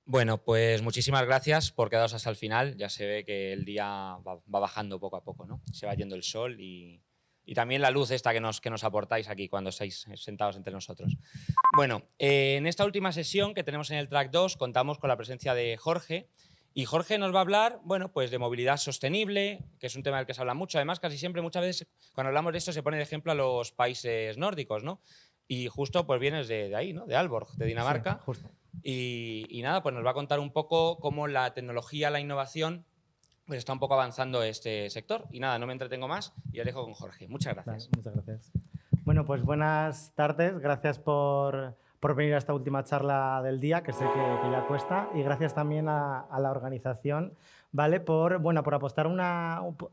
Bueno, pues muchísimas gracias por quedaros hasta el final. Ya se ve que el día va bajando poco a poco, ¿no? Se va yendo el sol y también la luz esta que nos aportáis aquí cuando estáis sentados entre nosotros. Bueno, en esta última sesión que tenemos en el track 2 contamos con la presencia de Jorge. Y Jorge nos va a hablar, bueno, pues de movilidad sostenible, que es un tema del que se habla mucho. Además, casi siempre, muchas veces, cuando hablamos de esto, se pone de ejemplo a los países nórdicos, ¿no? Y justo, pues vienes de ahí, ¿no? De Aalborg, de Sí, Dinamarca. justo. Y nada, pues nos va a contar un poco cómo la tecnología, la innovación, pues está un poco avanzando este sector. Y nada, no me entretengo más y os dejo con Jorge. Muchas gracias. Vale, muchas gracias. Bueno, pues buenas tardes. Gracias por venir a esta última charla del día, que sé que ya cuesta. Y gracias también a la organización, ¿vale? Por apostar,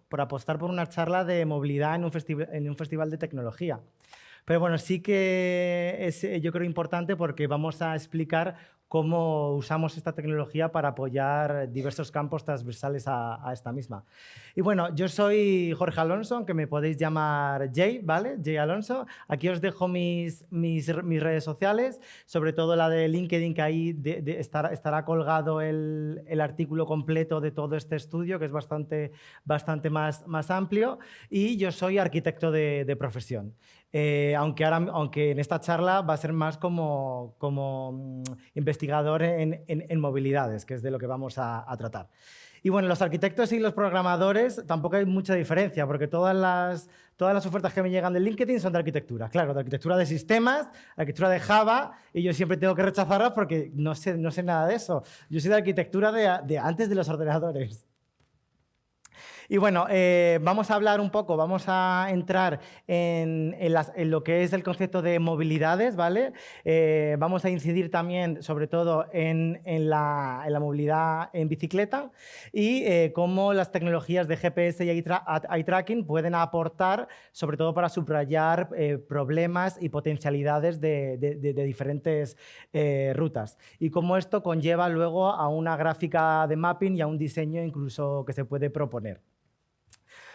por apostar por una charla de movilidad en un festival de tecnología. Pero bueno, sí que es, yo creo, importante porque vamos a explicar cómo usamos esta tecnología para apoyar diversos campos transversales a esta misma. Y bueno, yo soy Jorge Alonso, aunque me podéis llamar Jay, ¿vale? Jay Alonso. Aquí os dejo mis redes sociales, sobre todo la de LinkedIn, que ahí estará colgado el artículo completo de todo este estudio, que es bastante más amplio. Y yo soy arquitecto de profesión. Aunque en esta charla va a ser más como investigador en movilidades, que es de lo que vamos a tratar. Y bueno, los arquitectos y los programadores tampoco hay mucha diferencia, porque todas las ofertas que me llegan de LinkedIn son de arquitectura. Claro, de arquitectura de sistemas, arquitectura de Java, y yo siempre tengo que rechazarlas porque no sé nada de eso. Yo soy de arquitectura de antes de los ordenadores. Y bueno, vamos a hablar un poco, vamos a entrar en lo que es el concepto de movilidades, ¿vale? Vamos a incidir también, sobre todo, en la movilidad en bicicleta y cómo las tecnologías de GPS y eye tracking pueden aportar, sobre todo para subrayar problemas y potencialidades de diferentes rutas. Y cómo esto conlleva luego a una gráfica de mapping y a un diseño incluso que se puede proponer.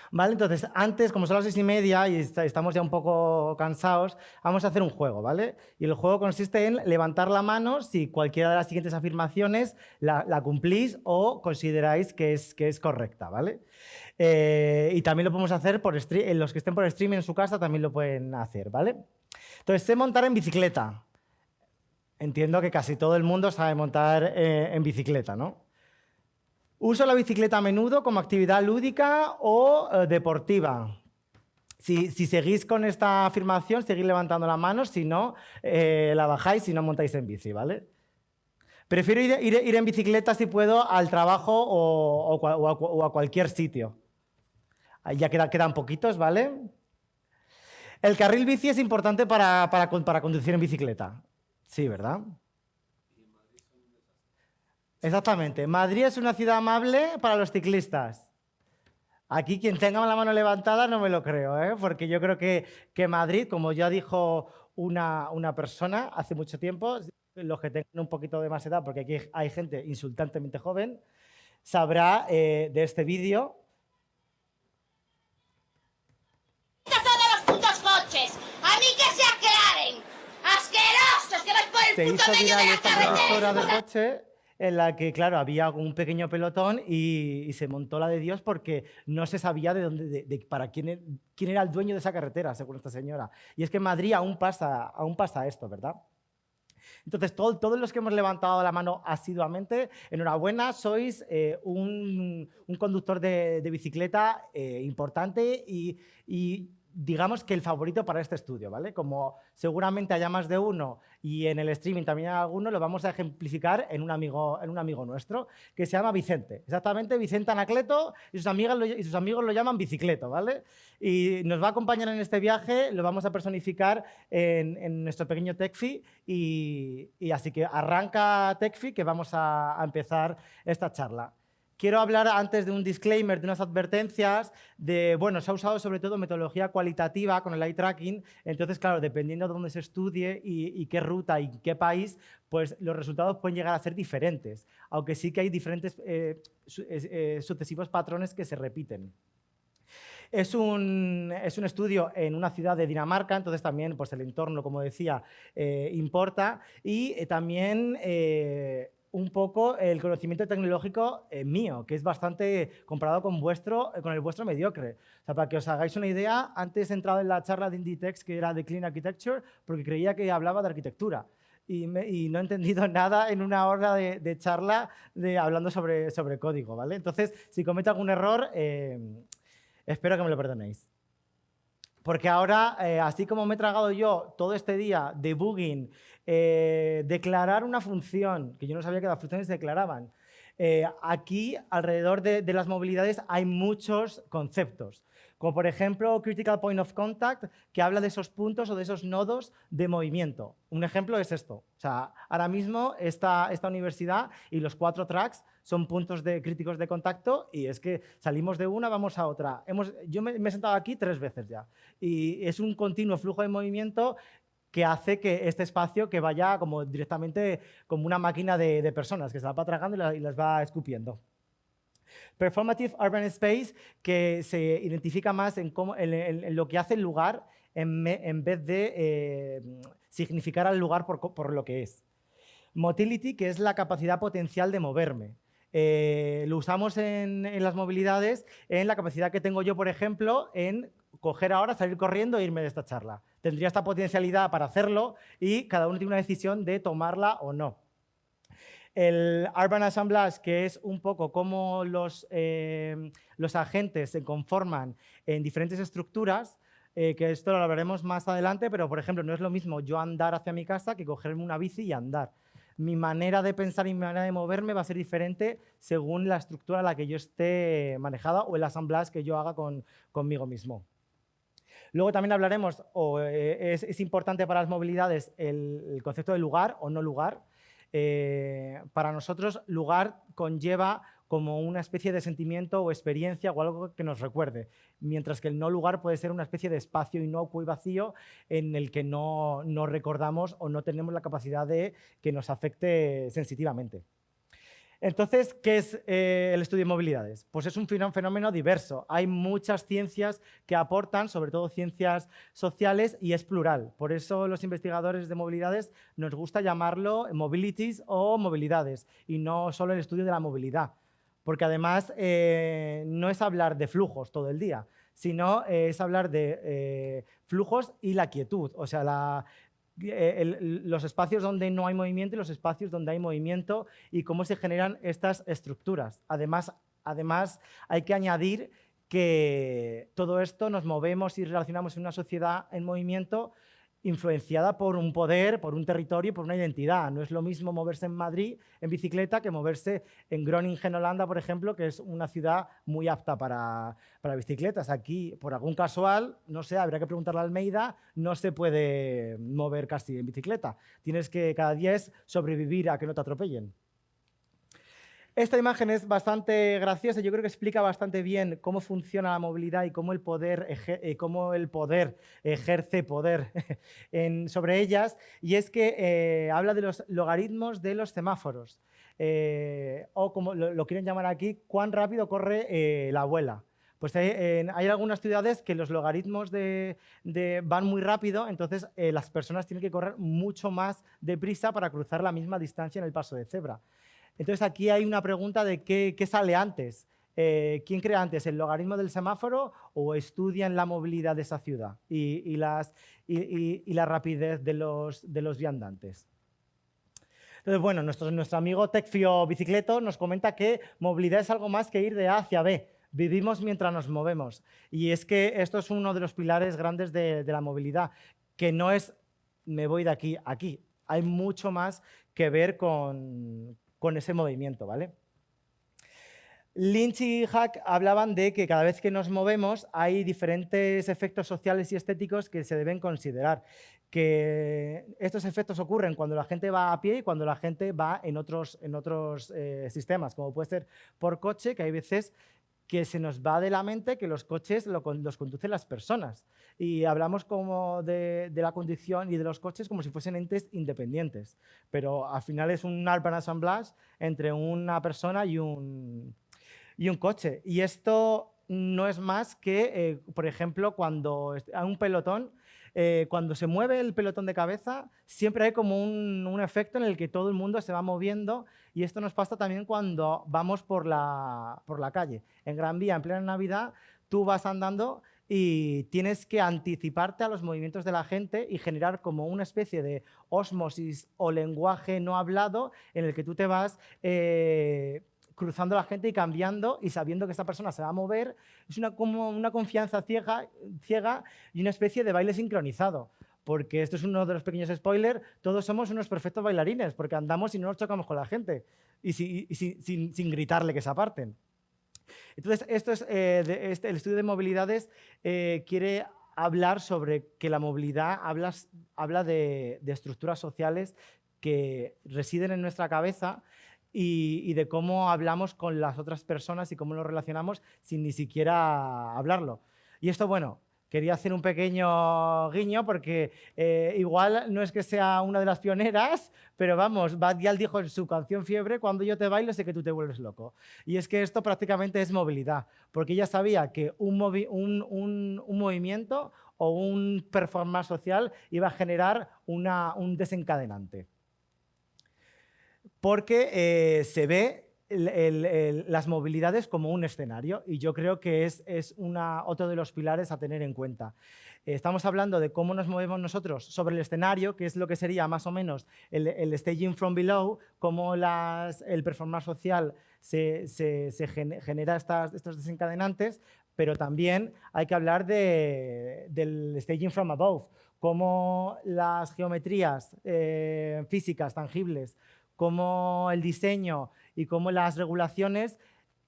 ¿Vale? Entonces, antes, como son las 6:30 y estamos ya un poco cansados, vamos a hacer un juego, ¿vale? Y el juego consiste en levantar la mano si cualquiera de las siguientes afirmaciones la cumplís o consideráis que es correcta, ¿vale? Y también lo podemos hacer los que estén por streaming en su casa también lo pueden hacer, ¿vale? Entonces, sé montar en bicicleta. Entiendo que casi todo el mundo sabe montar en bicicleta, ¿no? Uso la bicicleta a menudo como actividad lúdica o deportiva. Si seguís con esta afirmación, seguid levantando la mano, si no, la bajáis si no montáis en bici, ¿vale? Prefiero ir en bicicleta si puedo al trabajo o a cualquier sitio. Ahí ya quedan poquitos, ¿vale? El carril bici es importante para conducir en bicicleta. Sí, ¿verdad? Exactamente. Madrid es una ciudad amable para los ciclistas. Aquí quien tenga la mano levantada no me lo creo, ¿eh? Porque yo creo que Madrid, como ya dijo una persona hace mucho tiempo, los que tengan un poquito de más edad, porque aquí hay gente insultantemente joven, sabrá de este vídeo. ¡Todos los putos coches! ¡A mí que se aclaren! ¡Asquerosos! ¡Que vais por el Se puto hizo medio de viral la esta conductora de carretera! coche en la que, claro, había un pequeño pelotón y se montó la de Dios porque no se sabía para quién era el dueño de esa carretera, según esta señora. Y es que en Madrid aún pasa esto, ¿verdad? Entonces, todos los que hemos levantado la mano asiduamente, enhorabuena, sois un conductor de bicicleta importante y digamos que el favorito para este estudio, ¿vale? Como seguramente haya más de uno y en el streaming también hay alguno, lo vamos a ejemplificar en un amigo nuestro que se llama Vicente. Exactamente, Vicente Anacleto y sus amigos lo llaman Bicicleto, ¿vale? Y nos va a acompañar en este viaje, lo vamos a personificar en nuestro pequeño TechFi y así que arranca TechFi que vamos a empezar esta charla. Quiero hablar antes de un disclaimer, de unas advertencias, se ha usado sobre todo metodología cualitativa con el eye tracking, entonces, claro, dependiendo de dónde se estudie y qué ruta y qué país, pues los resultados pueden llegar a ser diferentes, aunque sí que hay diferentes sucesivos patrones que se repiten. Es un estudio en una ciudad de Dinamarca, entonces también pues, el entorno, como decía, importa y también un poco el conocimiento tecnológico mío, que es bastante comparado con el vuestro mediocre. O sea, para que os hagáis una idea, antes he entrado en la charla de Inditex, que era de Clean Architecture, porque creía que hablaba de arquitectura. Y no he entendido nada en una hora de charla hablando sobre código, ¿vale? Entonces, si cometo algún error, espero que me lo perdonéis. Porque ahora, así como me he tragado yo todo este día debugging, declarar una función, que yo no sabía que las funciones se declaraban, aquí, alrededor de las movilidades, hay muchos conceptos. Como por ejemplo, Critical Point of Contact, que habla de esos puntos o de esos nodos de movimiento. Un ejemplo es esto. O sea, ahora mismo esta universidad y los 4 tracks son puntos críticos de contacto y es que salimos de una, vamos a otra. Yo me he sentado aquí 3 veces ya y es un continuo flujo de movimiento que hace que este espacio que vaya como directamente como una máquina de personas que se la va tragando y las va escupiendo. Performative Urban Space, que se identifica más en lo que hace el lugar en vez de significar al lugar por lo que es. Motility, que es la capacidad potencial de moverme. Lo usamos en las movilidades, en la capacidad que tengo yo, por ejemplo, en coger ahora, salir corriendo e irme de esta charla. Tendría esta potencialidad para hacerlo y cada uno tiene una decisión de tomarla o no. El Urban Assemblage, que es un poco cómo los agentes se conforman en diferentes estructuras, que esto lo hablaremos más adelante, pero por ejemplo no es lo mismo yo andar hacia mi casa que cogerme una bici y andar. Mi manera de pensar y mi manera de moverme va a ser diferente según la estructura a la que yo esté manejada o el assemblage que yo haga conmigo mismo. Luego también hablaremos, es importante para las movilidades, el concepto de lugar o no lugar. Para nosotros, lugar conlleva como una especie de sentimiento o experiencia o algo que nos recuerde, mientras que el no lugar puede ser una especie de espacio inocuo y vacío en el que no recordamos o no tenemos la capacidad de que nos afecte sensitivamente. Entonces, ¿qué es el estudio de movilidades? Pues es un fenómeno diverso. Hay muchas ciencias que aportan, sobre todo ciencias sociales, y es plural. Por eso los investigadores de movilidades nos gusta llamarlo mobilities o movilidades, y no solo el estudio de la movilidad. Porque además no es hablar de flujos todo el día, sino es hablar de flujos y la quietud, o sea, los espacios donde no hay movimiento y los espacios donde hay movimiento y cómo se generan estas estructuras. Además hay que añadir que todo esto nos movemos y relacionamos en una sociedad en movimiento influenciada por un poder, por un territorio, por una identidad. No es lo mismo moverse en Madrid en bicicleta que moverse en Groningen, Holanda, por ejemplo, que es una ciudad muy apta para bicicletas. Aquí, por algún casual, no sé, habría que preguntarle a Almeida, no se puede mover casi en bicicleta. Tienes que, cada día es sobrevivir a que no te atropellen. Esta imagen es bastante graciosa, yo creo que explica bastante bien cómo funciona la movilidad y cómo el poder ejerce poder sobre ellas, y es que habla de los logaritmos de los semáforos, o como lo quieren llamar aquí, cuán rápido corre la abuela. Pues hay algunas ciudades que los logaritmos van muy rápido, entonces las personas tienen que correr mucho más deprisa para cruzar la misma distancia en el paso de cebra. Entonces, aquí hay una pregunta de qué sale antes. ¿Quién crea antes, el logaritmo del semáforo o estudian la movilidad de esa ciudad y la rapidez de los viandantes? Entonces, bueno, nuestro amigo Tecfio Bicicleto nos comenta que movilidad es algo más que ir de A hacia B. Vivimos mientras nos movemos. Y es que esto es uno de los pilares grandes de la movilidad, que no es me voy de aquí a aquí. Hay mucho más que ver con ese movimiento, ¿vale? Lynch y Hack hablaban de que cada vez que nos movemos hay diferentes efectos sociales y estéticos que se deben considerar. Que estos efectos ocurren cuando la gente va a pie y cuando la gente va en otros sistemas, como puede ser por coche, que hay veces que se nos va de la mente que los coches los conducen las personas. Y hablamos como de la conducción y de los coches como si fuesen entes independientes. Pero al final es un urban assemblage entre una persona y un coche. Y esto no es más que, por ejemplo, cuando hay un pelotón, cuando se mueve el pelotón de cabeza, siempre hay como un efecto en el que todo el mundo se va moviendo, y esto nos pasa también cuando vamos por la calle. En Gran Vía, en plena Navidad, tú vas andando y tienes que anticiparte a los movimientos de la gente y generar como una especie de ósmosis o lenguaje no hablado en el que tú te vas cruzando la gente y cambiando y sabiendo que esta persona se va a mover. Es como una confianza ciega y una especie de baile sincronizado. Porque esto es uno de los pequeños spoilers, todos somos unos perfectos bailarines, porque andamos y no nos chocamos con la gente y sin gritarle que se aparten. Entonces, esto es, el estudio de movilidades quiere hablar sobre que la movilidad habla de estructuras sociales que residen en nuestra cabeza y de cómo hablamos con las otras personas y cómo nos relacionamos sin ni siquiera hablarlo. Y esto, bueno, quería hacer un pequeño guiño porque igual no es que sea una de las pioneras, pero vamos, Bad Gyal dijo en su canción Fiebre: cuando yo te bailo sé que tú te vuelves loco. Y es que esto prácticamente es movilidad, porque ella sabía que un movimiento o un performance social iba a generar un desencadenante. Porque se ve las movilidades como un escenario, y yo creo que es otro de los pilares a tener en cuenta. Estamos hablando de cómo nos movemos nosotros sobre el escenario, que es lo que sería más o menos el staging from below, cómo el performance social se genera estos desencadenantes, pero también hay que hablar del staging from above, cómo las geometrías físicas tangibles, cómo el diseño y cómo las regulaciones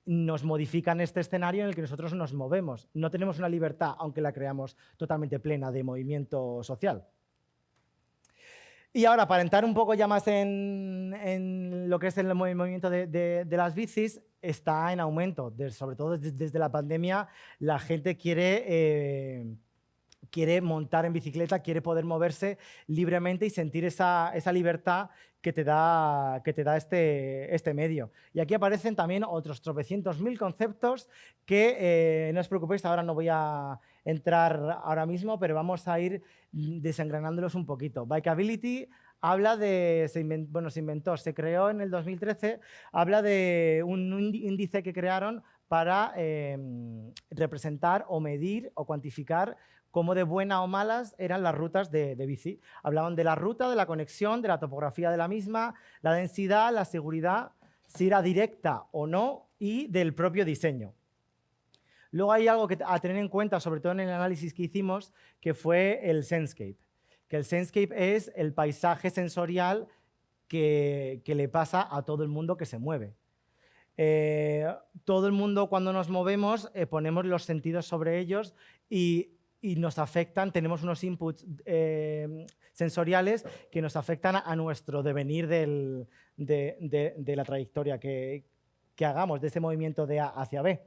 nos modifican este escenario en el que nosotros nos movemos. No tenemos una libertad, aunque la creamos totalmente plena, de movimiento social. Y ahora, para entrar un poco ya más en lo que es el movimiento de las bicis, está en aumento. Sobre todo desde la pandemia, la gente quiere montar en bicicleta, quiere poder moverse libremente y sentir esa libertad que te da este medio. Y aquí aparecen también otros tropecientos mil conceptos que no os preocupéis, ahora no voy a entrar ahora mismo, pero vamos a ir desengranándolos un poquito. Bikeability habla se creó en el 2013, habla de un índice que crearon para representar o medir o cuantificar cómo de buenas o malas eran las rutas de bici. Hablaban de la ruta, de la conexión, de la topografía de la misma, la densidad, la seguridad, si era directa o no, y del propio diseño. Luego hay algo a tener en cuenta, sobre todo en el análisis que hicimos, que fue el Senscape. Que el Senscape es el paisaje sensorial que le pasa a todo el mundo que se mueve. Todo el mundo, cuando nos movemos, ponemos los sentidos sobre ellos y nos afectan, tenemos unos inputs sensoriales que nos afectan a nuestro devenir de la trayectoria que hagamos, de ese movimiento de A hacia B.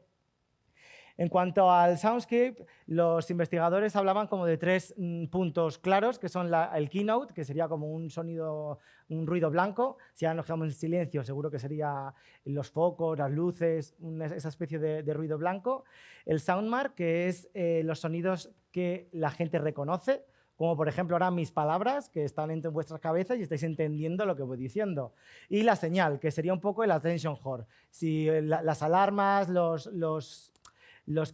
En cuanto al soundscape, los investigadores hablaban como de 3 puntos claros, que son el keynote, que sería como un sonido, un ruido blanco. Si ahora nos quedamos en silencio, seguro que sería los focos, las luces, esa especie de ruido blanco. El soundmark, que es los sonidos que la gente reconoce, como por ejemplo ahora mis palabras, que están entre vuestras cabezas y estáis entendiendo lo que voy diciendo. Y la señal, que sería un poco el attention whore. Si las alarmas, los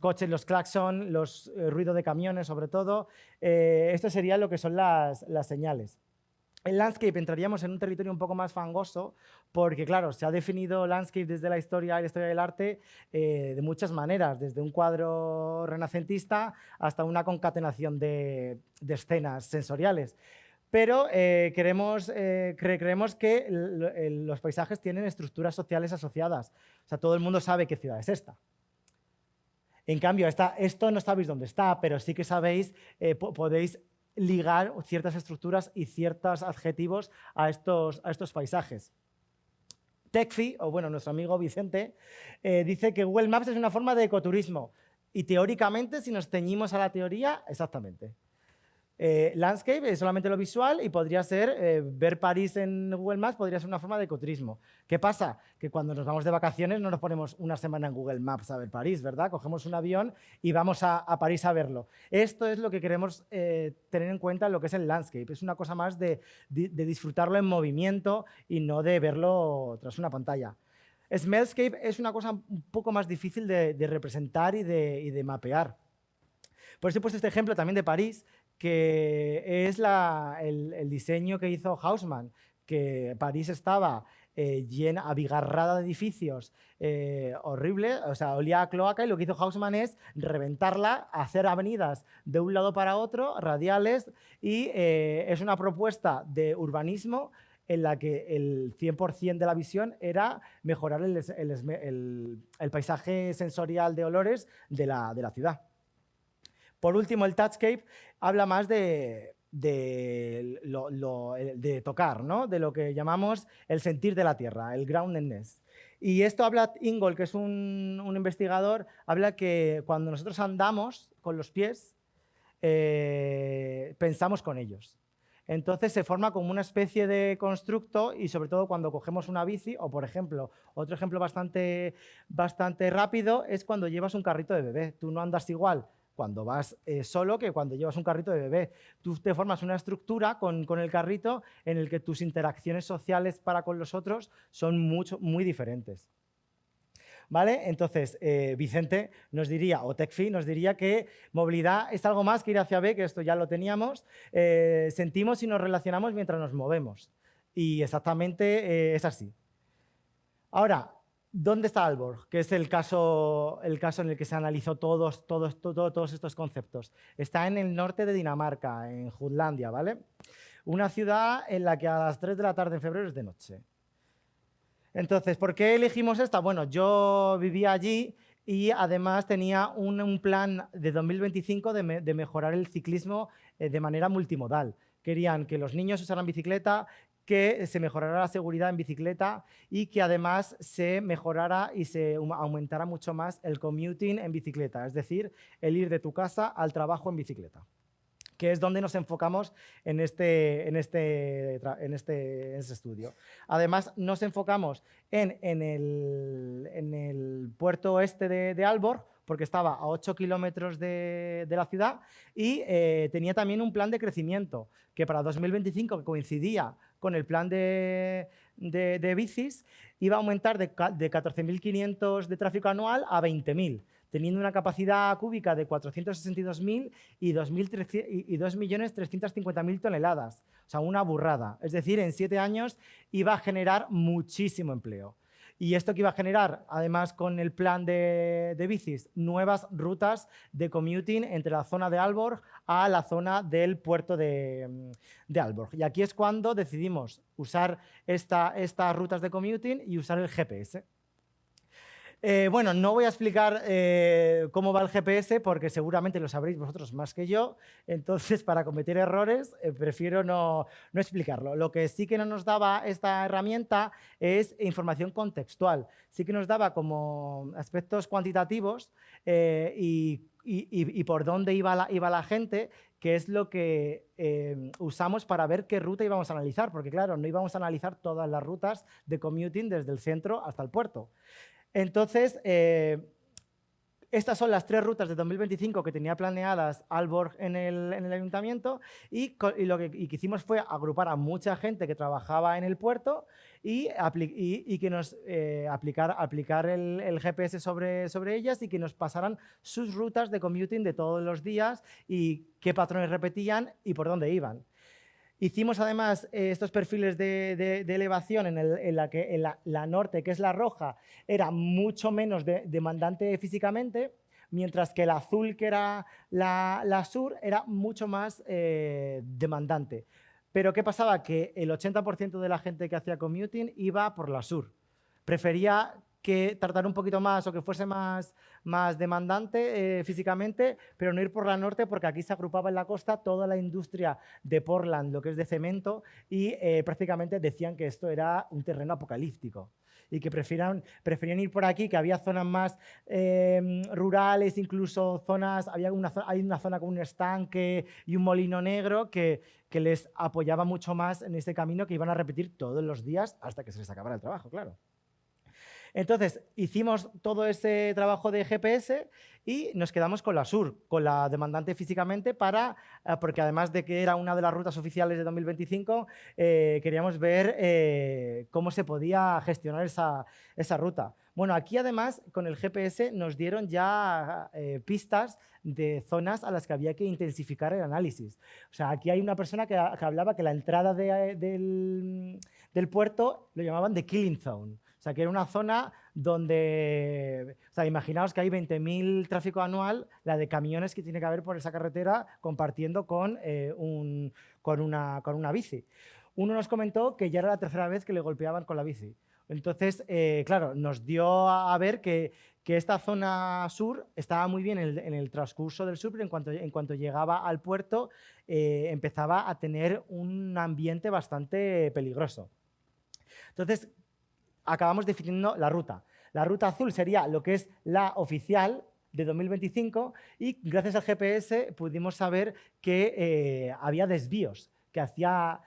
coches, los claxon, los ruidos de camiones sobre todo, esto sería lo que son las señales. En landscape entraríamos en un territorio un poco más fangoso porque, claro, se ha definido landscape desde la historia del arte de muchas maneras, desde un cuadro renacentista hasta una concatenación de escenas sensoriales. Pero creemos que los paisajes tienen estructuras sociales asociadas. O sea, todo el mundo sabe qué ciudad es esta. En cambio, esto no sabéis dónde está, pero sí que sabéis, podéis ligar ciertas estructuras y ciertos adjetivos a estos paisajes. Techfi, o bueno, nuestro amigo Vicente, dice que Google Maps es una forma de ecoturismo. Y teóricamente, si nos ceñimos a la teoría, exactamente. Landscape es solamente lo visual y podría ser ver París en Google Maps, podría ser una forma de ecotrismo. ¿Qué pasa? Que cuando nos vamos de vacaciones no nos ponemos una semana en Google Maps a ver París, ¿verdad? Cogemos un avión y vamos a París a verlo. Esto es lo que queremos tener en cuenta en lo que es el landscape. Es una cosa más de disfrutarlo en movimiento y no de verlo tras una pantalla. Smellscape es una cosa un poco más difícil de representar y de mapear. Por eso he puesto este ejemplo también de París, que es el diseño que hizo Haussmann, que París estaba llena, abigarrada de edificios, horrible, o sea, olía a cloaca, y lo que hizo Haussmann es reventarla, hacer avenidas de un lado para otro, radiales, y es una propuesta de urbanismo en la que el 100% de la visión era mejorar el paisaje sensorial de olores de la ciudad. Por último, el Touchscape habla más de tocar, ¿no? De lo que llamamos el sentir de la tierra, el groundedness. Y esto habla Ingold, que es un investigador, habla que cuando nosotros andamos con los pies, pensamos con ellos. Entonces se forma como una especie de constructo, y sobre todo cuando cogemos una bici, o por ejemplo, otro ejemplo bastante rápido es cuando llevas un carrito de bebé. Tú no andas igual cuando vas solo que cuando llevas un carrito de bebé. Tú te formas una estructura con el carrito en el que tus interacciones sociales para con los otros son muy diferentes. ¿Vale? Entonces, Vicente nos diría, o TechFi nos diría que movilidad es algo más que ir hacia B, que esto ya lo teníamos, sentimos y nos relacionamos mientras nos movemos. Y exactamente es así. Ahora, ¿dónde está Aalborg? Que es el caso en el que se analizó todos estos conceptos. Está en el norte de Dinamarca, en Jutlandia, ¿vale? Una ciudad en la que a las 3 de la tarde en febrero es de noche. Entonces, ¿por qué elegimos esta? Bueno, yo vivía allí y además tenía un plan de 2025 de mejorar el ciclismo de manera multimodal. Querían que los niños usaran bicicleta, que se mejorara la seguridad en bicicleta y que además se mejorara y se aumentara mucho más el commuting en bicicleta, es decir, el ir de tu casa al trabajo en bicicleta, que es donde nos enfocamos en este estudio. Además, nos enfocamos en el puerto oeste de Aalborg, porque estaba a 8 kilómetros de la ciudad, y tenía también un plan de crecimiento, que para 2025, que coincidía con el plan de bicis, iba a aumentar de 14.500 de tráfico anual a 20.000. Teniendo una capacidad cúbica de 462.000 y 2.350.000 toneladas. O sea, una burrada. Es decir, en 7 años iba a generar muchísimo empleo. Y esto que iba a generar, además con el plan de bicis, nuevas rutas de commuting entre la zona de Aalborg a la zona del puerto de Aalborg. Y aquí es cuando decidimos usar estas rutas de commuting y usar el GPS. Bueno, no voy a explicar cómo va el GPS porque seguramente lo sabréis vosotros más que yo, entonces para cometer errores prefiero no explicarlo. Lo que sí que no nos daba esta herramienta es información contextual. Sí que nos daba como aspectos cuantitativos y por dónde iba la gente, que es lo que usamos para ver qué ruta íbamos a analizar, porque claro, no íbamos a analizar todas las rutas de commuting desde el centro hasta el puerto. Entonces, estas son las 3 rutas de 2025 que tenía planeadas Aalborg en el ayuntamiento y lo que hicimos fue agrupar a mucha gente que trabajaba en el puerto y que nos aplicar el GPS sobre ellas y que nos pasaran sus rutas de commuting de todos los días y qué patrones repetían y por dónde iban. Hicimos además estos perfiles de elevación en la que la norte, que es la roja, era mucho menos demandante físicamente, mientras que el azul, que era la sur, era mucho más demandante. Pero ¿qué pasaba? Que el 80% de la gente que hacía commuting iba por la sur. Prefería que tardar un poquito más o que fuese más demandante físicamente, pero no ir por la norte porque aquí se agrupaba en la costa toda la industria de Portland, lo que es de cemento, y prácticamente decían que esto era un terreno apocalíptico. y que preferían ir por aquí, que había zonas más rurales, incluso zonas, hay una zona con un estanque y un molino negro que les apoyaba mucho más en este camino que iban a repetir todos los días hasta que se les acabara el trabajo, claro. Entonces, hicimos todo ese trabajo de GPS y nos quedamos con la Sur, con la demandante físicamente, porque además de que era una de las rutas oficiales de 2025, queríamos ver cómo se podía gestionar esa ruta. Bueno, aquí además con el GPS nos dieron ya pistas de zonas a las que había que intensificar el análisis. O sea, aquí hay una persona que hablaba que la entrada del puerto lo llamaban the killing zone. O sea, que era una zona donde, o sea, imaginaos que hay 20.000 tráfico anual, la de camiones que tiene que haber por esa carretera compartiendo con una bici. Uno nos comentó que ya era la tercera vez que le golpeaban con la bici. Entonces, claro, nos dio a ver que esta zona sur estaba muy bien en el transcurso del sur, pero en cuanto llegaba al puerto empezaba a tener un ambiente bastante peligroso. Entonces, acabamos definiendo la ruta. La ruta azul sería lo que es la oficial de 2025 y gracias al GPS pudimos saber que había desvíos que hacía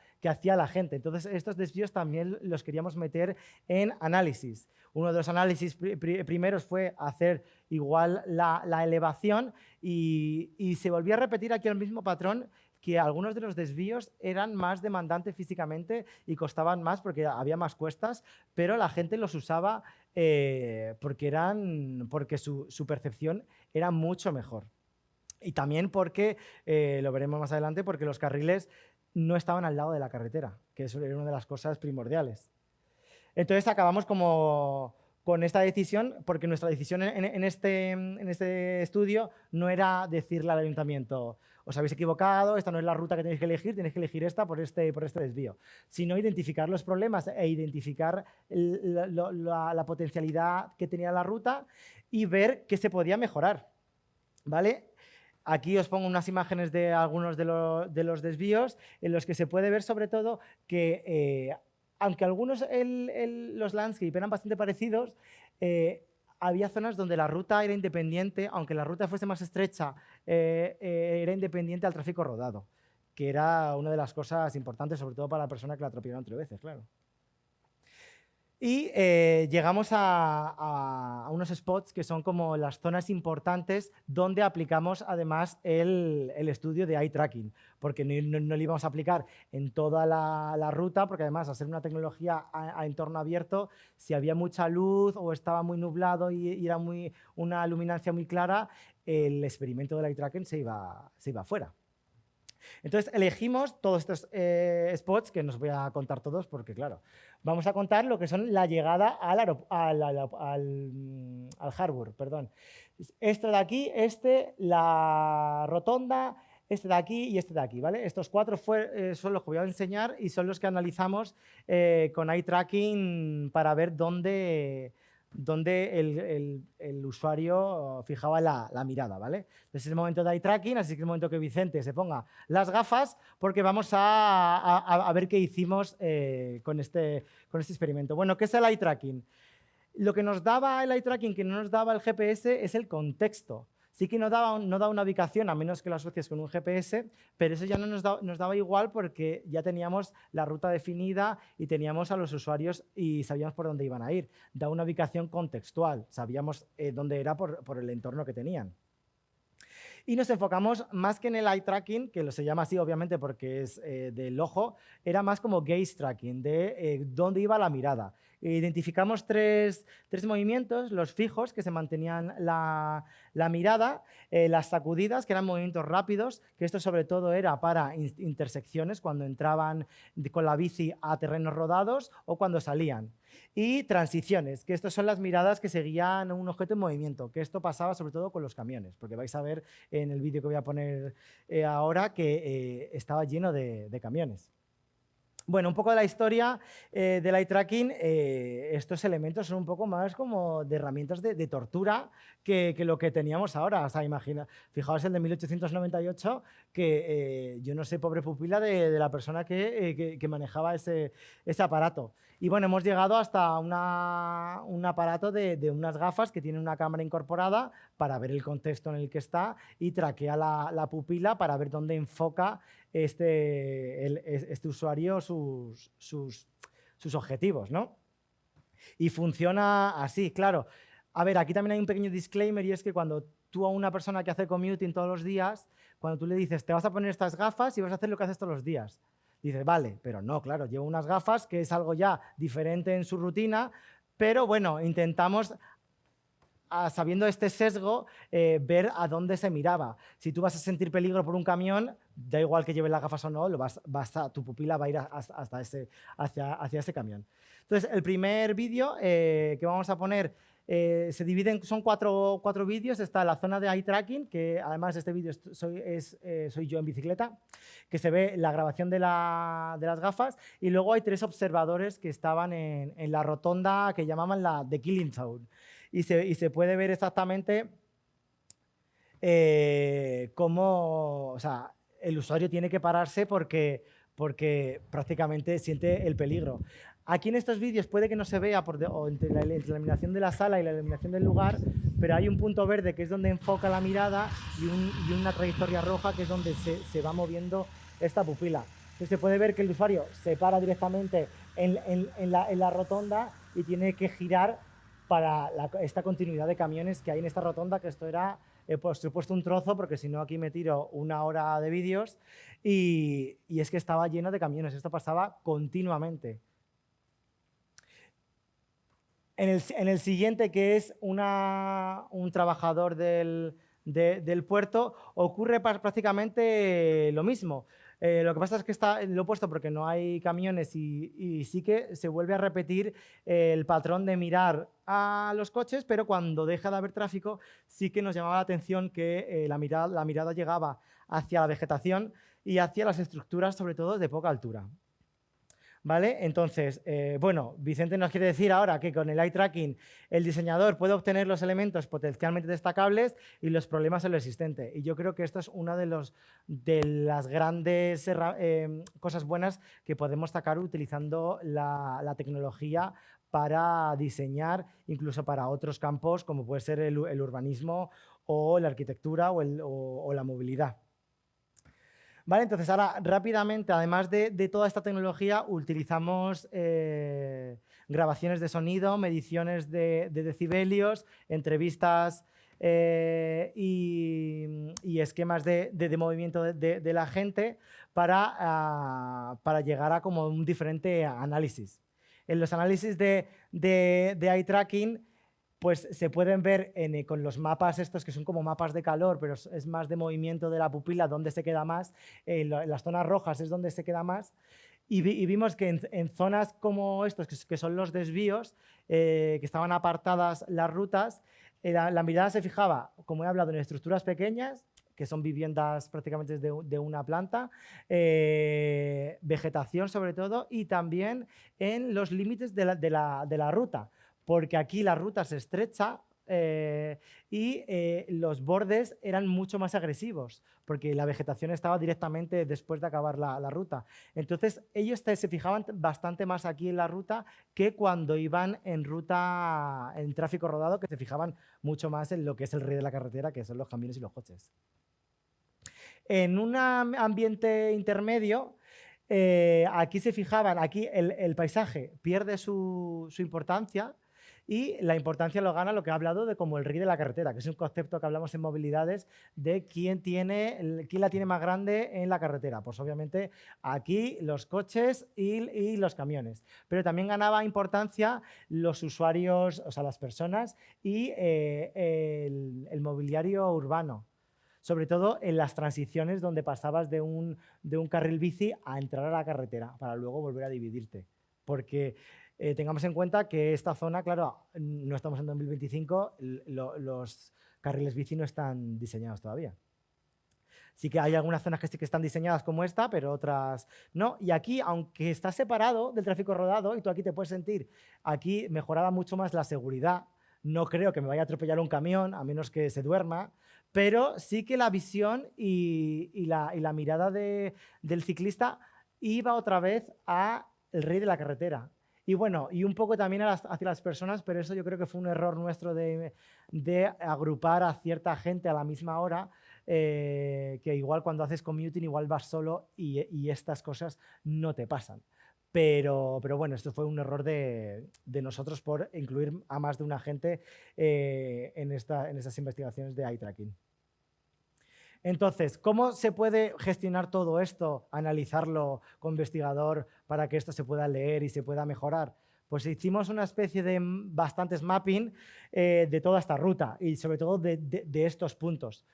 la gente. Entonces, estos desvíos también los queríamos meter en análisis. Uno de los análisis primeros fue hacer igual la elevación y se volvió a repetir aquí el mismo patrón, que algunos de los desvíos eran más demandantes físicamente y costaban más porque había más cuestas, pero la gente los usaba porque su percepción era mucho mejor. Y también porque, lo veremos más adelante, porque los carriles no estaban al lado de la carretera, que eso era una de las cosas primordiales. Entonces acabamos con esta decisión, porque nuestra decisión en este estudio no era decirle al ayuntamiento: os habéis equivocado, esta no es la ruta que tenéis que elegir esta por este desvío, sino identificar los problemas e identificar la potencialidad que tenía la ruta y ver qué se podía mejorar, ¿vale? Aquí os pongo unas imágenes de algunos de los desvíos en los que se puede ver sobre todo que aunque algunos los landscape eran bastante parecidos, había zonas donde la ruta era independiente, aunque la ruta fuese más estrecha, era independiente al tráfico rodado, que era una de las cosas importantes, sobre todo para la persona que la atropellaron 3 veces, claro. Y llegamos a unos spots que son como las zonas importantes donde aplicamos además el estudio de eye tracking, porque no lo íbamos a aplicar en toda la ruta, porque además al ser una tecnología a entorno abierto, si había mucha luz o estaba muy nublado y era una luminancia muy clara, el experimento del eye tracking se iba fuera. Entonces elegimos todos estos spots, que no os voy a contar todos porque, claro, vamos a contar lo que son la llegada al Harbour. Perdón. Este de aquí, la rotonda, este de aquí y este de aquí, ¿vale? Estos 4 son los que voy a enseñar y son los que analizamos con eye tracking para ver dónde el usuario fijaba la mirada, ¿vale? Entonces es el momento de eye tracking, así que es el momento que Vicente se ponga las gafas porque vamos a ver qué hicimos con este experimento. Bueno, ¿qué es el eye tracking? Lo que nos daba el eye tracking, que no nos daba el GPS, es el contexto. Sí que no da una ubicación, a menos que la asocies con un GPS, pero eso ya no nos daba igual porque ya teníamos la ruta definida y teníamos a los usuarios y sabíamos por dónde iban a ir. Da una ubicación contextual, sabíamos dónde era por el entorno que tenían. Y nos enfocamos más que en el eye tracking, que se llama así obviamente porque es del ojo, era más como gaze tracking, de dónde iba la mirada. Identificamos tres movimientos: los fijos, que se mantenían la mirada, las sacudidas, que eran movimientos rápidos, que esto sobre todo era para intersecciones, cuando entraban con la bici a terrenos rodados o cuando salían. Y transiciones, que estas son las miradas que seguían un objeto en movimiento, que esto pasaba sobre todo con los camiones, porque vais a ver en el vídeo que voy a poner ahora que estaba lleno de camiones. Bueno, un poco de la historia del eye tracking, estos elementos son un poco más como de herramientas de tortura que lo que teníamos ahora. O sea, fijaos el de 1898, que yo no sé, pobre pupila de la persona que manejaba ese aparato. Y bueno, hemos llegado hasta un aparato de unas gafas que tienen una cámara incorporada para ver el contexto en el que está y traquea la pupila para ver dónde enfoca este usuario sus objetivos, ¿no? Y funciona así, claro. A ver, aquí también hay un pequeño disclaimer y es que cuando tú a una persona que hace commuting todos los días, cuando tú le dices, te vas a poner estas gafas y vas a hacer lo que haces todos los días, dices, vale, pero no, claro, llevo unas gafas que es algo ya diferente en su rutina, pero bueno, intentamos sabiendo este sesgo, ver a dónde se miraba. Si tú vas a sentir peligro por un camión, da igual que lleves las gafas o no, tu pupila va a ir hacia ese camión. Entonces, el primer vídeo que vamos a poner se dividen, son cuatro vídeos. Está la zona de eye tracking, que además este vídeo soy yo en bicicleta, que se ve la grabación de las gafas, y luego hay 3 observadores que estaban en la rotonda que llamaban la The Killing Zone. Y se puede ver exactamente cómo, o sea, el usuario tiene que pararse porque prácticamente siente el peligro. Aquí en estos vídeos puede que no se vea entre la iluminación de la sala y la iluminación del lugar, pero hay un punto verde que es donde enfoca la mirada y una trayectoria roja que es donde se va moviendo esta pupila. Entonces se puede ver que el usuario se para directamente en la rotonda y tiene que girar para esta continuidad de camiones que hay en esta rotonda, que esto era, he puesto un trozo porque si no aquí me tiro 1 hora de vídeos y es que estaba lleno de camiones, esto pasaba continuamente. En el siguiente, que es un trabajador del puerto, ocurre prácticamente lo mismo. Lo que pasa es que lo he puesto porque no hay camiones y sí que se vuelve a repetir el patrón de mirar a los coches, pero cuando deja de haber tráfico sí que nos llamaba la atención que la mirada llegaba hacia la vegetación y hacia las estructuras, sobre todo de poca altura. ¿Vale? Entonces, bueno, Vicente nos quiere decir ahora que con el eye tracking el diseñador puede obtener los elementos potencialmente destacables y los problemas en lo existente. Y yo creo que esto es una de las grandes cosas buenas que podemos sacar utilizando la tecnología para diseñar, incluso para otros campos, como puede ser el urbanismo o la arquitectura o la movilidad. Vale, entonces ahora rápidamente, además de toda esta tecnología, utilizamos grabaciones de sonido, mediciones de decibelios, entrevistas y esquemas de movimiento de la gente para llegar a como un diferente análisis. En los análisis de eye tracking, pues se pueden ver con los mapas estos que son como mapas de calor, pero es más de movimiento de la pupila, donde se queda más. Las zonas rojas es donde se queda más. Y vimos que en zonas como estos, que son los desvíos, que estaban apartadas las rutas, la mirada se fijaba, como he hablado, en estructuras pequeñas, que son viviendas prácticamente de una planta, vegetación sobre todo, y también en los límites de la ruta, porque aquí la ruta se estrecha y los bordes eran mucho más agresivos, porque la vegetación estaba directamente después de acabar la ruta. Entonces, ellos se fijaban bastante más aquí en la ruta que cuando iban en tráfico rodado, que se fijaban mucho más en lo que es el rey de la carretera, que son los camiones y los coches. En un ambiente intermedio, aquí se fijaban, aquí el paisaje pierde su importancia y la importancia lo gana lo que ha hablado de como el rey de la carretera, que es un concepto que hablamos en movilidades de quién la tiene más grande en la carretera. Pues obviamente aquí los coches y los camiones. Pero también ganaba importancia los usuarios, o sea, las personas y el mobiliario urbano. Sobre todo en las transiciones donde pasabas de un carril bici a entrar a la carretera para luego volver a dividirte. Porque tengamos en cuenta que esta zona, claro, no estamos en 2025, los carriles bici no están diseñados todavía. Sí que hay algunas zonas que sí que están diseñadas como esta, pero otras no. Y aquí, aunque está separado del tráfico rodado, y tú aquí te puedes sentir, aquí mejoraba mucho más la seguridad. No creo que me vaya a atropellar un camión, a menos que se duerma, pero sí que la visión y la mirada del ciclista iba otra vez a el rey de la carretera. Y bueno, y un poco también hacia las personas, pero eso yo creo que fue un error nuestro de agrupar a cierta gente a la misma hora, que igual cuando haces commuting igual vas solo y estas cosas no te pasan. Pero bueno, esto fue un error de nosotros por incluir a más de una gente en estas investigaciones de eye tracking. Entonces, ¿cómo se puede gestionar todo esto, analizarlo con investigador para que esto se pueda leer y se pueda mejorar? Pues hicimos una especie de bastantes mapping de toda esta ruta y sobre todo de estos puntos.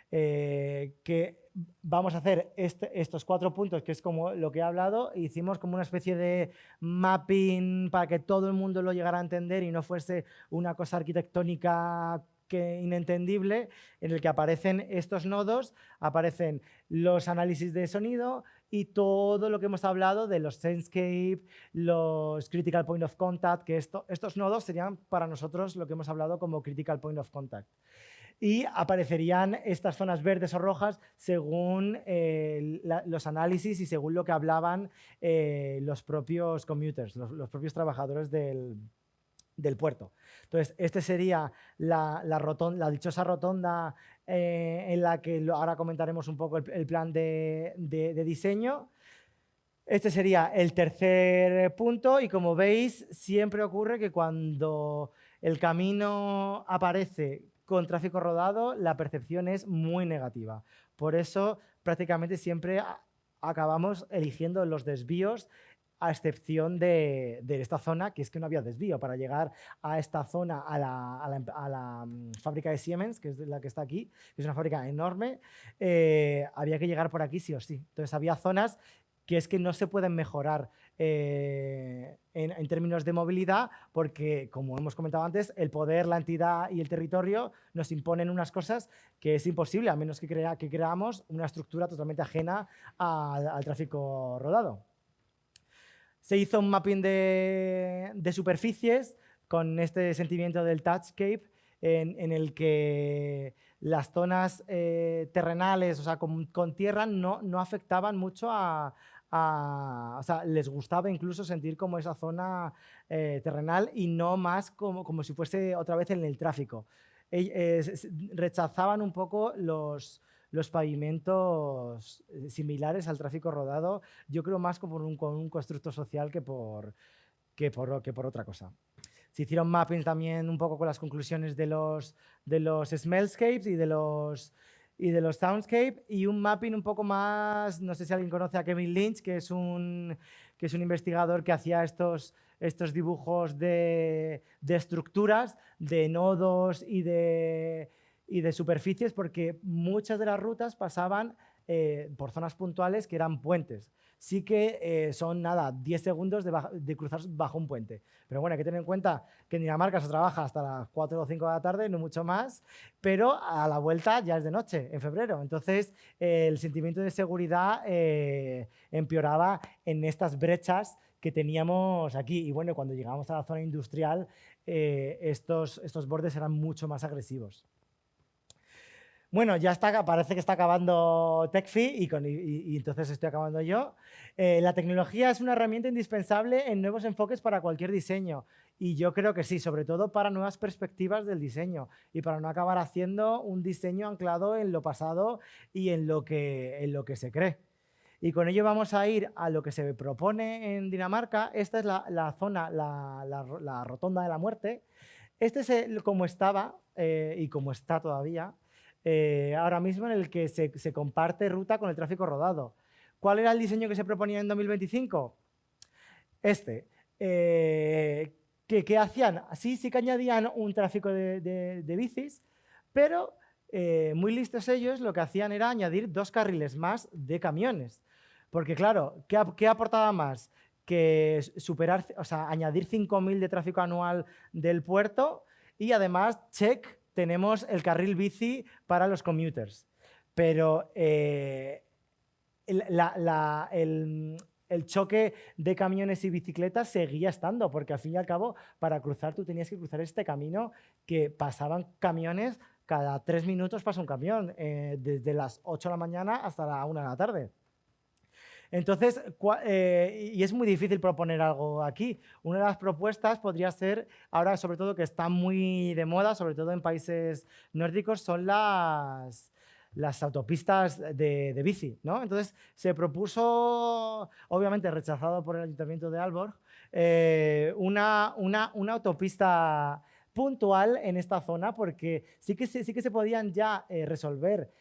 Que vamos a hacer estos 4 puntos, que es como lo que he hablado, e hicimos como una especie de mapping para que todo el mundo lo llegara a entender y no fuese una cosa arquitectónica inentendible, en el que aparecen estos nodos, aparecen los análisis de sonido y todo lo que hemos hablado de los Senscape, los Critical Point of Contact, que estos nodos serían para nosotros lo que hemos hablado como Critical Point of Contact. Y aparecerían estas zonas verdes o rojas según los análisis y según lo que hablaban los propios commuters, los propios trabajadores del puerto. Entonces, este sería la dichosa rotonda en la que ahora comentaremos un poco el plan de diseño. Este sería el tercer punto y como veis, siempre ocurre que cuando el camino aparece con tráfico rodado, la percepción es muy negativa. Por eso, prácticamente siempre acabamos eligiendo los desvíos a excepción de esta zona, que es que no había desvío. Para llegar a esta zona, a la fábrica de Siemens, que es la que está aquí, que es una fábrica enorme, había que llegar por aquí sí o sí. Entonces había zonas que es que no se pueden mejorar en términos de movilidad porque, como hemos comentado antes, el poder, la entidad y el territorio nos imponen unas cosas que es imposible, a menos que creamos una estructura totalmente ajena al tráfico rodado. Se hizo un mapping de superficies con este sentimiento del touchscape en el que las zonas terrenales, o sea, con tierra, no afectaban mucho o sea, les gustaba incluso sentir como esa zona terrenal y no más como si fuese otra vez en el tráfico. Rechazaban un poco los pavimentos similares al tráfico rodado, yo creo más como con un constructo social que por otra cosa. Se hicieron mappings también un poco con las conclusiones de los smellscapes y de los soundscape y un mapping un poco más, no sé si alguien conoce a Kevin Lynch, que es un investigador que hacía estos dibujos de estructuras, de nodos y de superficies, porque muchas de las rutas pasaban por zonas puntuales que eran puentes. Sí que son, 10 segundos de cruzar bajo un puente. Pero bueno, hay que tener en cuenta que en Dinamarca se trabaja hasta las 4 o 5 de la tarde, no mucho más, pero a la vuelta ya es de noche, en febrero. Entonces, el sentimiento de seguridad empeoraba en estas brechas que teníamos aquí. Y bueno, cuando llegamos a la zona industrial, estos bordes eran mucho más agresivos. Bueno, ya está, parece que está acabando TechFi y entonces estoy acabando yo. La tecnología es una herramienta indispensable en nuevos enfoques para cualquier diseño y yo creo que sí, sobre todo para nuevas perspectivas del diseño y para no acabar haciendo un diseño anclado en lo pasado y en lo que se cree. Y con ello vamos a ir a lo que se propone en Dinamarca. Esta es la zona, la rotonda de la muerte. Este es como estaba y como está todavía. Ahora mismo en el que se comparte ruta con el tráfico rodado. ¿Cuál era el diseño que se proponía en 2025? ¿Qué hacían? Sí que añadían un tráfico de bicis, pero muy listos ellos lo que hacían era añadir 2 carriles más de camiones. Porque claro, ¿qué aportaba más? Que añadir 5.000 de tráfico anual del puerto y además, check, tenemos el carril bici para los commuters. pero el choque de camiones y bicicletas seguía estando, porque al fin y al cabo, para cruzar, tú tenías que cruzar este camino que pasaban camiones, cada 3 minutos pasa un camión, desde las 8 de la mañana hasta la 1 de la tarde. Entonces, y es muy difícil proponer algo aquí. Una de las propuestas podría ser, ahora sobre todo que está muy de moda, sobre todo en países nórdicos, son las autopistas de bici, ¿no? Entonces, se propuso, obviamente rechazado por el Ayuntamiento de Aalborg, una autopista puntual en esta zona, porque sí que se podían ya resolver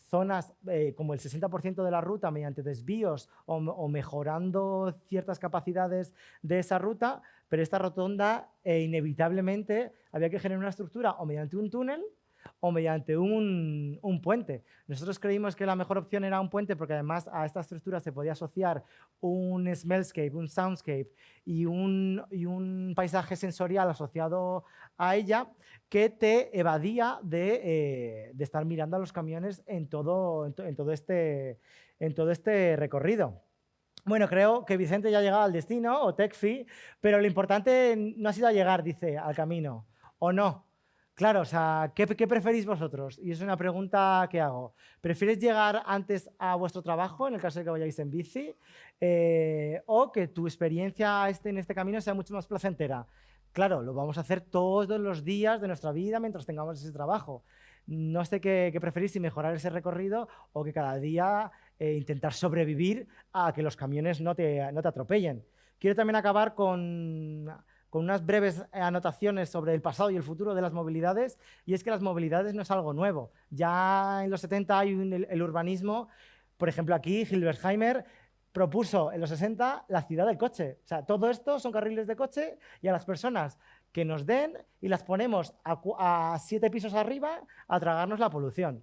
zonas como el 60% de la ruta mediante desvíos o mejorando ciertas capacidades de esa ruta, pero esta rotonda inevitablemente había que generar una estructura o mediante un túnel o mediante un puente. Nosotros creímos que la mejor opción era un puente porque además a esta estructura se podía asociar un smellscape, un soundscape y un paisaje sensorial asociado a ella que te evadía de estar mirando a los camiones en todo este recorrido. Bueno, creo que Vicente ya ha llegado al destino, o Tecfi, pero lo importante no ha sido llegar, dice, al camino, ¿o no? Claro, o sea, ¿qué preferís vosotros? Y es una pregunta que hago. ¿Prefieres llegar antes a vuestro trabajo, en el caso de que vayáis en bici, o que tu experiencia en este camino sea mucho más placentera? Claro, lo vamos a hacer todos los días de nuestra vida mientras tengamos ese trabajo. No sé qué preferís, si mejorar ese recorrido o que cada día intentar sobrevivir a que los camiones no te atropellen. Quiero también acabar con unas breves anotaciones sobre el pasado y el futuro de las movilidades, y es que las movilidades no es algo nuevo. Ya en los 70 hay el urbanismo, por ejemplo aquí Hilbersheimer propuso en los 60 la ciudad del coche. O sea, todo esto son carriles de coche y a las personas que nos den y las ponemos a 7 pisos arriba a tragarnos la polución.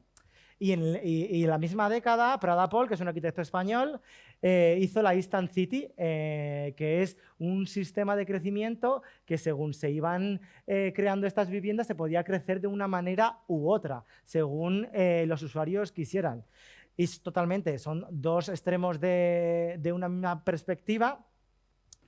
Y en la misma década, Prada Paul, que es un arquitecto español, hizo la Instant City, que es un sistema de crecimiento que según se iban creando estas viviendas se podía crecer de una manera u otra, según los usuarios quisieran. Y totalmente, son dos extremos de una misma perspectiva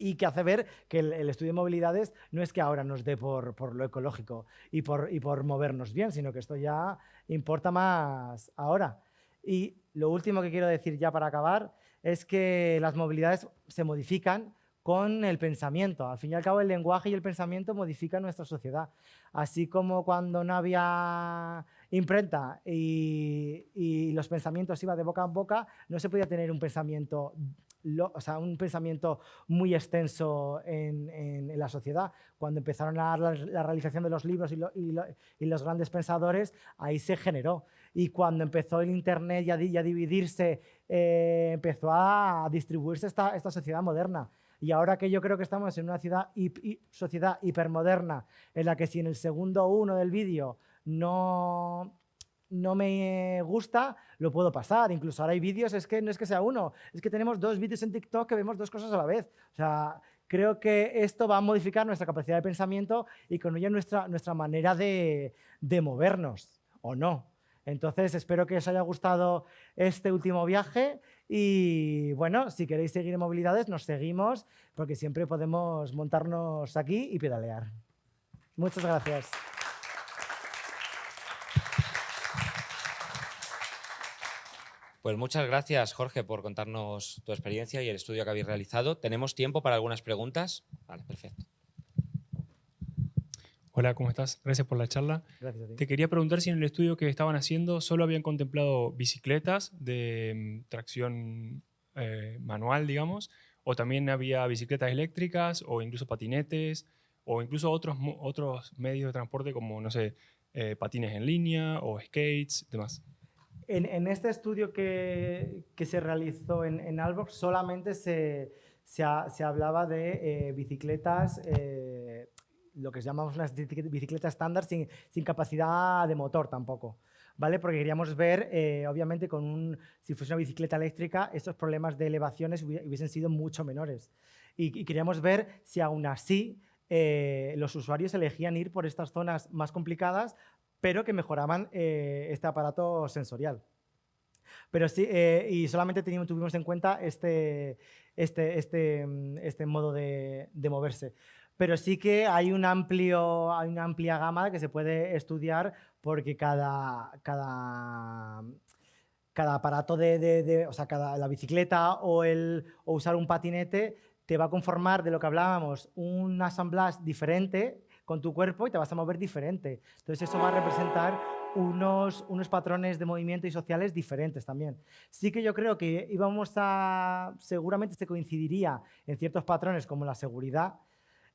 y que hace ver que el estudio de movilidades no es que ahora nos dé por lo ecológico y por movernos bien, sino que esto ya importa más ahora. Y lo último que quiero decir ya para acabar es que las movilidades se modifican con el pensamiento. Al fin y al cabo, el lenguaje y el pensamiento modifican nuestra sociedad. Así como cuando no había imprenta y los pensamientos iban de boca en boca, no se podía tener un pensamiento muy extenso en la sociedad. Cuando empezaron la realización de los libros y los grandes pensadores, ahí se generó. Y cuando empezó el Internet y a dividirse, empezó a distribuirse esta sociedad moderna. Y ahora que yo creo que estamos en una sociedad hipermoderna, en la que si en el segundo 1 del vídeo no me gusta, lo puedo pasar. Incluso ahora hay vídeos, no es que sea uno, es que tenemos 2 vídeos en TikTok que vemos 2 cosas a la vez. O sea, creo que esto va a modificar nuestra capacidad de pensamiento y con ello nuestra manera de movernos, ¿o no? Entonces, espero que os haya gustado este último viaje y, bueno, si queréis seguir en movilidades, nos seguimos, porque siempre podemos montarnos aquí y pedalear. Muchas gracias. Pues muchas gracias, Jorge, por contarnos tu experiencia y el estudio que habéis realizado. ¿Tenemos tiempo para algunas preguntas? Vale, perfecto. Hola, ¿cómo estás? Gracias por la charla. Gracias a ti. Te quería preguntar si en el estudio que estaban haciendo solo habían contemplado bicicletas de tracción manual, digamos, o también había bicicletas eléctricas o incluso patinetes o incluso otros medios de transporte como, no sé, patines en línea o skates, demás. En este estudio que se realizó en Aalborg solamente se hablaba de bicicletas, lo que llamamos unas bicicletas estándar sin capacidad de motor tampoco, ¿vale? Porque queríamos ver, obviamente, si fuese una bicicleta eléctrica, estos problemas de elevaciones hubiesen sido mucho menores. Y queríamos ver si aún así los usuarios elegían ir por estas zonas más complicadas, pero que mejoraban este aparato sensorial. Pero sí, y solamente tuvimos en cuenta este modo de moverse. Pero sí que hay una amplia gama que se puede estudiar porque cada aparato o sea, la bicicleta o usar un patinete te va a conformar, de lo que hablábamos, un assemblage diferente con tu cuerpo y te vas a mover diferente. Entonces eso va a representar unos patrones de movimiento y sociales diferentes también. Sí que yo creo que seguramente se coincidiría en ciertos patrones como la seguridad,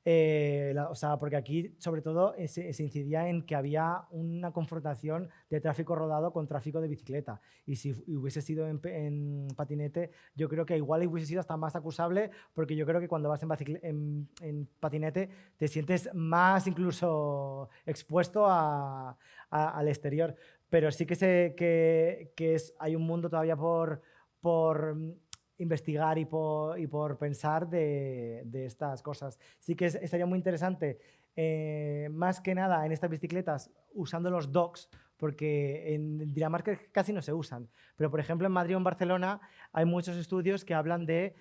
o sea, porque aquí sobre todo se incidía en que había una confrontación de tráfico rodado con tráfico de bicicleta, y si hubiese sido en patinete, yo creo que igual hubiese sido hasta más acusable, porque yo creo que cuando vas en patinete te sientes más incluso expuesto al exterior, pero sí que hay un mundo todavía por investigar y por pensar de estas cosas. Sí que estaría muy interesante, más que nada en estas bicicletas, usando los docks, porque en Dinamarca casi no se usan. Pero, por ejemplo, en Madrid o en Barcelona hay muchos estudios que hablan de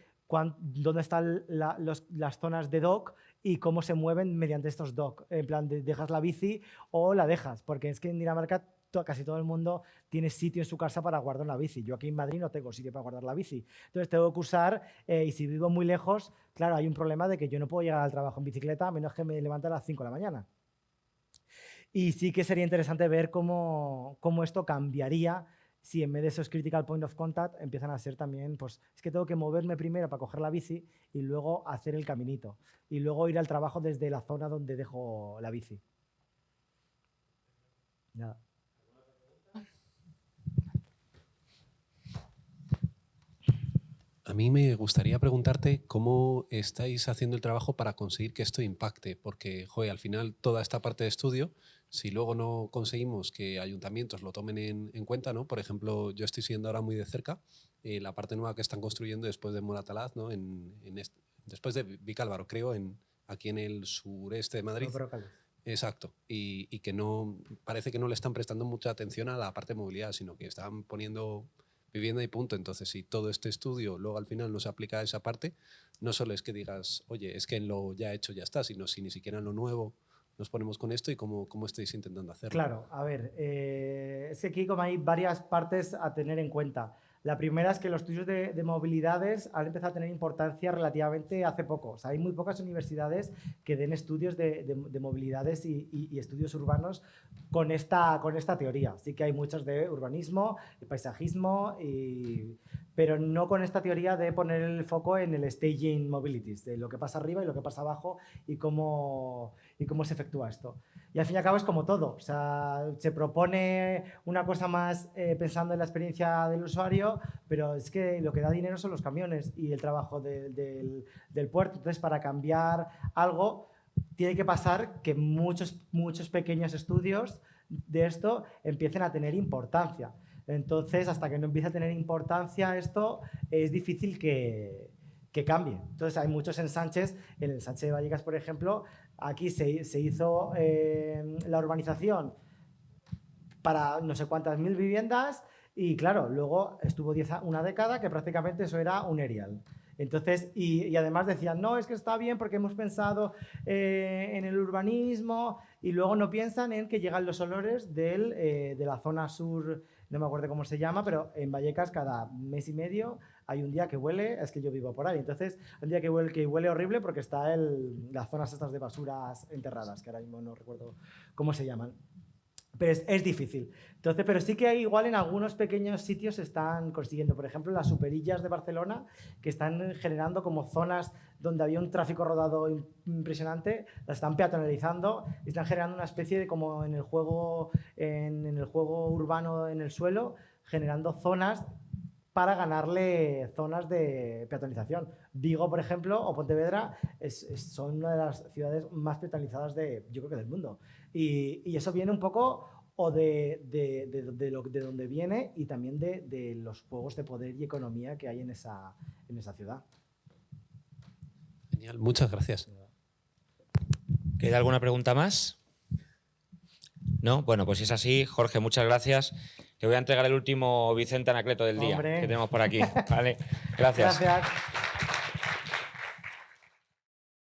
dónde están las zonas de dock y cómo se mueven mediante estos dock. En plan, dejas la bici o la dejas, porque es que en Dinamarca casi todo el mundo tiene sitio en su casa para guardar la bici. Yo aquí en Madrid no tengo sitio para guardar la bici. Entonces tengo que usar, y si vivo muy lejos, claro, hay un problema de que yo no puedo llegar al trabajo en bicicleta a menos que me levante a las 5 de la mañana. Y sí que sería interesante ver cómo esto cambiaría si en vez de esos critical point of contact empiezan a ser también, pues es que tengo que moverme primero para coger la bici y luego hacer el caminito. Y luego ir al trabajo desde la zona donde dejo la bici. Nada. A mí me gustaría preguntarte cómo estáis haciendo el trabajo para conseguir que esto impacte, porque joder, al final toda esta parte de estudio, si luego no conseguimos que ayuntamientos lo tomen en cuenta, ¿no? Por ejemplo, yo estoy siguiendo ahora muy de cerca la parte nueva que están construyendo después de Moratalaz, ¿no? Después de Vicálvaro, creo, aquí en el sureste de Madrid. Exacto, y que no parece que no le están prestando mucha atención a la parte de movilidad, sino que están poniendo vivienda y punto. Entonces, si todo este estudio luego al final no se aplica a esa parte, no solo es que digas, oye, es que en lo ya hecho ya está, sino si ni siquiera en lo nuevo nos ponemos con esto y cómo estáis intentando hacerlo. Claro, a ver, es que aquí como hay varias partes a tener en cuenta. La primera es que los estudios de movilidades han empezado a tener importancia relativamente hace poco. O sea, hay muy pocas universidades que den estudios de movilidades y estudios urbanos con esta teoría. Sí que hay muchos de urbanismo, de paisajismo, pero no con esta teoría de poner el foco en el staging mobilities, de lo que pasa arriba y lo que pasa abajo y cómo se efectúa esto. Y al fin y al cabo es como todo, o sea, se propone una cosa más pensando en la experiencia del usuario, pero es que lo que da dinero son los camiones y el trabajo del puerto. Entonces, para cambiar algo, tiene que pasar que muchos pequeños estudios de esto empiecen a tener importancia. Entonces, hasta que no empiece a tener importancia esto, es difícil que cambie. Entonces, hay muchos ensanches. En el ensanche de Vallecas, por ejemplo, aquí se hizo la urbanización para no sé cuántas mil viviendas y, claro, luego estuvo una década que prácticamente eso era un aerial. Entonces, y además decían, no, es que está bien porque hemos pensado en el urbanismo, y luego no piensan en que llegan los olores de la zona sur, no me acuerdo cómo se llama, pero en Vallecas cada mes y medio hay un día que huele, es que yo vivo por ahí, entonces un día que huele horrible porque está las zonas estas de basuras enterradas, que ahora mismo no recuerdo cómo se llaman. Pero es difícil. Entonces, pero sí que hay igual en algunos pequeños sitios se están consiguiendo. Por ejemplo, las Superillas de Barcelona, que están generando como zonas donde había un tráfico rodado impresionante, las están peatonalizando y están generando una especie de, como en el juego urbano en el suelo, generando zonas para ganarle zonas de peatonalización. Vigo, por ejemplo, o Pontevedra son una de las ciudades más peatonalizadas yo creo que del mundo. Y eso viene un poco o de donde viene y también de los juegos de poder y economía que hay en esa ciudad. Genial, muchas gracias. ¿Queda alguna pregunta más? ¿No? Bueno, pues si es así, Jorge, muchas gracias. que voy a entregar el último Vicente Anacleto del día Hombre. que tenemos por aquí. ¿Vale? Gracias. Gracias.